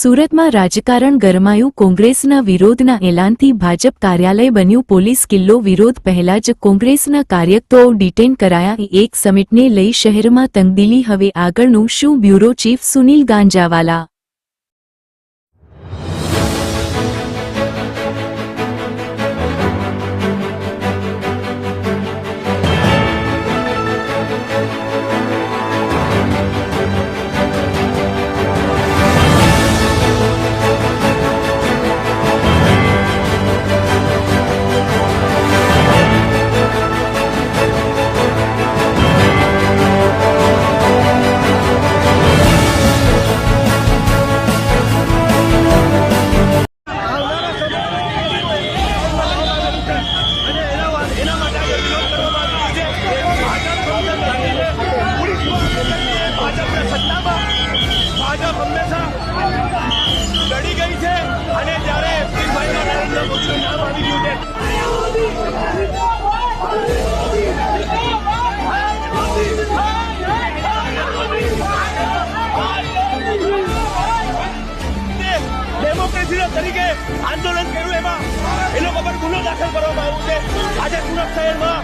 સુરતમાં રાજકારણ ગરમાયું. કોંગ્રેસના વિરોધના એલાનથી ભાજપ કાર્યાલય બન્યું પોલીસ કિલ્લો. વિરોધ પહેલા જ કોંગ્રેસના કાર્યકર્તાઓ ડિટેન કરાયા. એક સમિટને લઈ શહેરમાં તંગદિલી, હવે આગળનું શું? Bureau chief Sunil Ganjawala. ભાજપ હંમેશા લડી ગઈ છે અને જ્યારે એપ્રિલમાં નરેન્દ્ર મોદીનું નામ આવી ગયું છે ડેમોક્રેસીના તરીકે આંદોલન કર્યું, એમાં એ લોકો પર ગુનો દાખલ કરવામાં આવ્યો છે. આજે સુરત શહેરમાં